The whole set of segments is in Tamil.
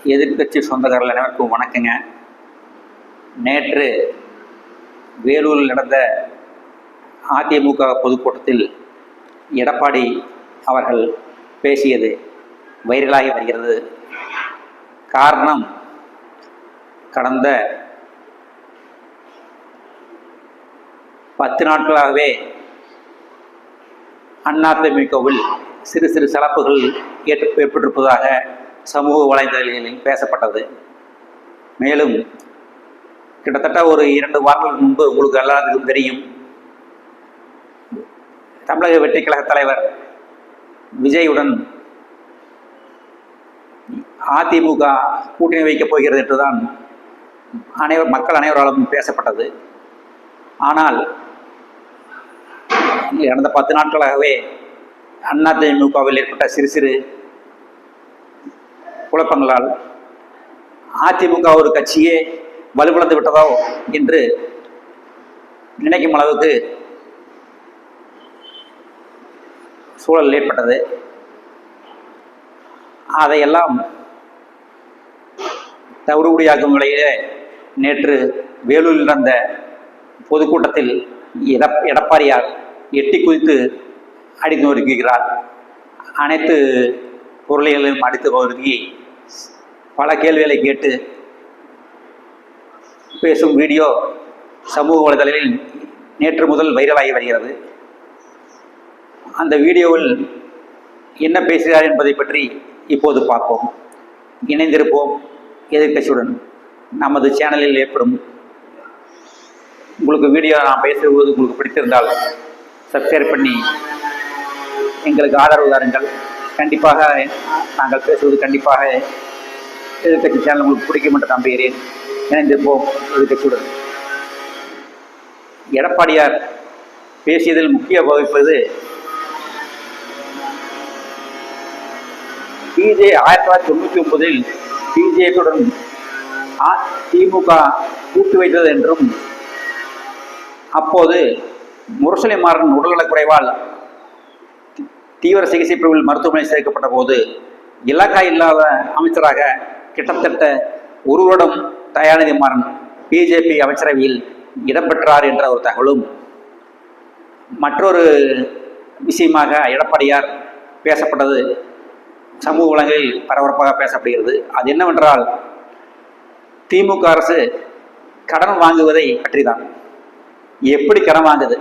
எதிர்க்கட்சி சொந்தக்காரர்கள் அனைவருக்கும் வணக்கங்க. நேற்று வேலூரில் நடந்த அதிமுக பொதுக்கூட்டத்தில் எடப்பாடி அவர்கள் பேசியது வைரலாகி வருகிறது. காரணம், கடந்த 10 நாட்களாகவே அதிமுகவில் சிறு சிறு சலப்புகள் ஏற்பட்டிருப்பதாக சமூக வலைதளங்களில் பேசப்பட்டது. மேலும் கிட்டத்தட்ட ஒரு 2 வாரங்களுக்கு முன்பு உங்களுக்கு எல்லாத்துக்கும் தெரியும், தமிழக வெற்றி கழக தலைவர் விஜயுடன் அதிமுக கூட்டணி வைக்கப் போகிறது என்றுதான் மக்கள் அனைவராலும் பேசப்பட்டது. ஆனால் கடந்த 10 நாட்களாகவே அதிமுகவில் ஏற்பட்ட சிறு சிறு குழப்பங்களால் அதிமுக ஒரு கட்சியே வலுவிழந்து விட்டதோ என்று நினைக்கும் அளவுக்கு சூழல் ஏற்பட்டது. அதையெல்லாம் தவிடுபடியாக்கும் நிலையிலே நேற்று வேலூரில் நடந்த பொதுக்கூட்டத்தில் எடப்பாடியார் எட்டி குதித்து அடித்து நொறுக்குகிறார். அனைத்து பொருளைகளையும் அடித்து நொறுக்கி பல கேள்விகளை கேட்டு பேசும் வீடியோ சமூக வலைதளங்களில் நேற்று முதல் வைரலாகி வருகிறது. அந்த வீடியோவில் என்ன பேசுகிறார் என்பதை பற்றி இப்போது பார்ப்போம். இணைந்திருப்போம் எதிர்க்கட்சியுடன். நமது சேனலில் ஏற்படும் உங்களுக்கு வீடியோ நான் பேசுவது உங்களுக்கு பிடித்திருந்தால் சப்ஸ்கிரைப் பண்ணி எங்களுக்கு ஆதரவு தாருங்கள். கண்டிப்பாக நாங்கள் பேசுவது கண்டிப்பாக எதிர்க்கட்சி சேனல் உங்களுக்கு பிடிக்கும் என்று நம்புகிறேன். இணைந்திருப்போம் எதிர்க்கட்சியுடன். எடப்பாடியார் பேசியதில் முக்கிய வகிப்பது பிஜே 1999 பிஜேபியுடன் திமுக கூட்டு வைத்தது என்றும், அப்போது முரசொலி மாறன் உடல்நலக்குறைவால் தீவிர சிகிச்சை பிரிவில் மருத்துவமனை சேர்க்கப்பட்ட போது இலாக்கா இல்லாத அமைச்சராக கிட்டத்தட்ட 1 வருடம் தயாநிதி மாறன் பிஜேபி அமைச்சரவையில் இடம்பெற்றார் என்ற ஒரு தகவலும், மற்றொரு விஷயமாக எடப்பாடியார் பேசப்பட்டது சமூக வலைகளில் பரபரப்பாக பேசப்படுகிறது. அது என்னவென்றால், திமுக அரசு கடன் வாங்குவதை பற்றிதான். எப்படி கடன் வாங்குது?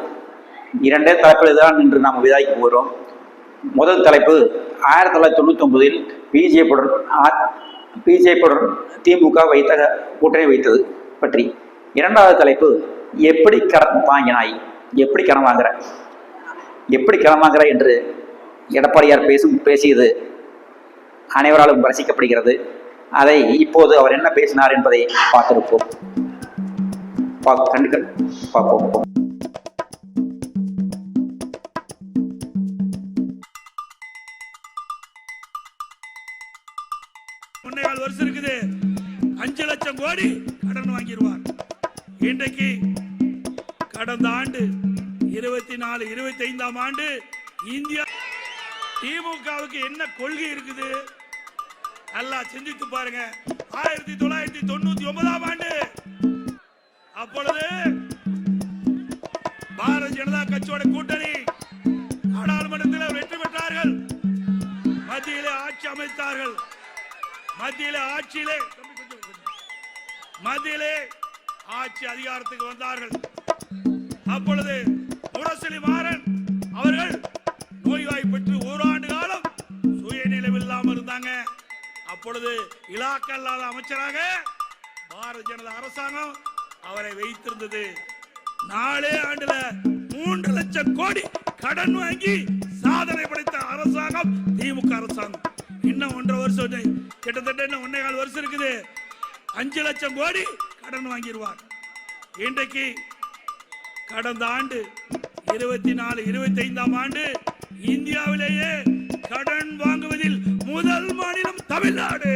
2 தலைப்பில் தான் இன்று நாம் விவாதிக்க போகிறோம். முதல் தலைப்பு 1999 பிஜேபியுடன் திமுக கூட்டணி வைத்தது பற்றி. 2வது தலைப்பு, எப்படி கடன் வாங்கினாய், எப்படி கடன் வாங்குற என்று எடப்பாடியார் பேசியது அனைவராலும் ரசிக்கப்படுகிறது. அதை இப்போது அவர் என்ன பேசினார் என்பதை பார்த்திருப்போம். பார்ப்போம். வருஷம் இருக்குது, 5 லட்சம் கோடி கடன் வாங்கிடுவார். இன்றைக்கு கடந்த ஆண்டு 24-25ஆம் ஆண்டு இந்தியா திமுகவுக்கு என்ன கொள்கை இருக்குது நல்லா சிந்தித்து பாருங்க. 1999ஆம் ஆண்டு அப்பொழுது பாரதிய ஜனதா கட்சியோட கூட்டணி நாடாளுமன்றத்தில் வெற்றி பெற்றார்கள். மத்தியிலே ஆட்சி அமைத்தார்கள். மத்தியிலே ஆட்சி அதிகாரத்துக்கு வந்தார்கள். அப்பொழுது முரசொலி மாறன் அவர்கள் நோய்வாய்ப்பட்டு 1 ஆண்டு காலம் சுயநிலைவில்லாமல் இருந்தாங்க. அப்பொழுது இலாக்கா இல்லாத அமைச்சராக பாரதிய ஜனதா அரசாங்கம் அவரை வைத்திருந்தது. 4 ஆண்டுல 3 லட்சம் கோடி கடன் வாங்கி சாதனை படைத்த அரசாங்கம் திமுக அரசாங்கம். இன்னும் 1.5 வருஷம், கிட்டத்தட்ட இன்னும் 1.25 வருஷம் இருக்குது. 5 லட்சம் கோடி கடன் வாங்கிடுவார். இன்றைக்கு கடந்த ஆண்டு 24-25ஆம் ஆண்டு இந்தியாவிலேயே கடன் வாங்குவதில் முதல் மாநிலம் தமிழ்நாடு.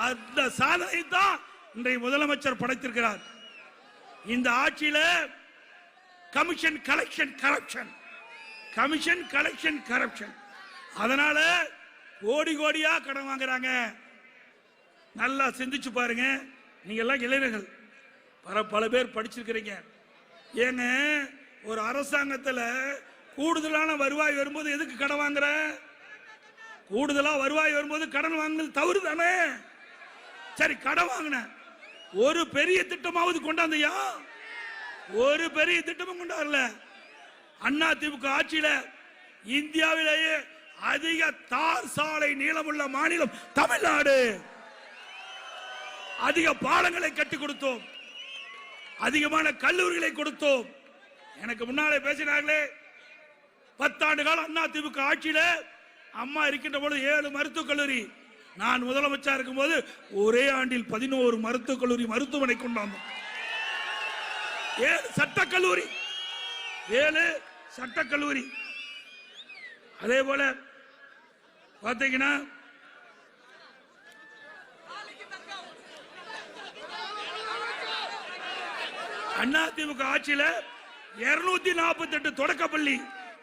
அந்த சாதனை தான் இன்றைய முதலமைச்சர் படைத்திருக்கிறார். இந்த ஆட்சியில கமிஷன் கலெக்ஷன் கரப்ஷன் அதனால கோடி கோடியா கடன் வாங்குறாங்க. நல்லா சிந்திச்சு பாருங்க. நீங்க எல்லாம் இளைஞர்கள், பல பேர் படிச்சிருக்கிறீங்க. ஏங்க ஒரு அரசாங்கத்தில் கூடுதலான வருவாய் வரும்போது எதுக்கு கடன் வாங்குற? கூடுதலா வருவாய் வரும்போது கடன் வாங்குறது தவறு தானே? சரி, கடன் வாங்கின ஒரு பெரிய திட்டமாவது கொண்டாந்தியா? ஒரு பெரிய திட்டமும் கொண்டாடல. அண்ணா திமுக ஆட்சியில இந்தியாவிலேயே அதிக தார் சாலை நீளமுள்ள மாநிலம் தமிழ்நாடு. அதிக பாலங்களை கட்டி கொடுத்தோம், அதிகமான கல்லூரிகளை கொடுத்தோம். எனக்கு முன்னாலே பேசினார்களே, 10 ஆண்டு காலம் அண்ணா திமுக ஆட்சியில அம்மா இருக்கின்ற போது 7 மருத்துவக் கல்லூரி, நான் முதலமைச்சர் இருக்கும் போது ஒரே ஆண்டில் 11 மருத்துவக் கல்லூரி மருத்துவமனை கொண்டாந்தோம். 7 சட்டக்கல்லூரி, 7 சட்டக்கல்லூரி. அதே போல பாத்தீங்கன்னா அண்ணா திமுக ஆட்சியில 248 தொடக்கப்பள்ளி,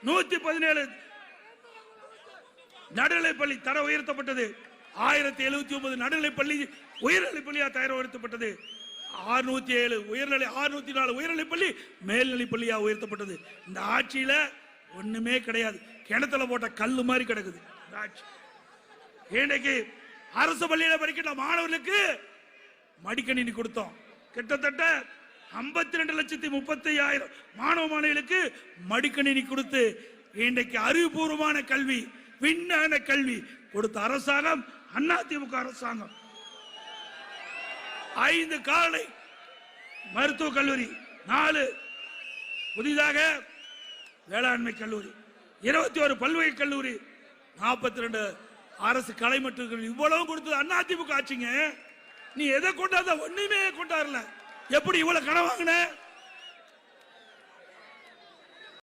117 நடுநிலைப்பள்ளி தரம் உயர்த்தப்பட்டது. 1079 நடுநிலைப்பள்ளி உயர்நிலைப்பள்ளியா தரம் உயர்த்தப்பட்டது. 607 உயர்நிலை, 604 உயர்நிலைப்பள்ளி மேல்நிலைப்பள்ளியா உயர்த்தப்பட்டது. இந்த ஆட்சியில ஒண்ணுமே கிடையாது, கிணத்துல போட்ட கல்லு மாதிரி கிடக்குது இந்த ஆட்சி. இன்னைக்கு அரசு பள்ளியில படிக்கிற மாணவர்களுக்கு மடிக்கணினி கொடுத்தோம். கிட்டத்தட்ட 52,35,000 மாணவ மாணவிகளுக்கு மடிக்கணினி கொடுத்து இன்றைக்கு அறிவுபூர்வமான கல்வி, விஞ்ஞான கல்வி கொடுத்த அரசாங்கம் அதிமுக அரசாங்கம். 5 காலை மருத்துவக் கல்லூரி, 4 புதிதாக வேளாண்மை கல்லூரி, 21 பல்வகை கல்லூரி, 42 அரசு கலை மற்றும் கல்லூரி, இவ்வளவு கொடுத்தது அதிமுக ஆட்சிங்க. நீ எதை கொண்டாத? ஒண்ணுமே கொண்டாடல. எப்படி இவ்வளவு கடன் வாங்கின?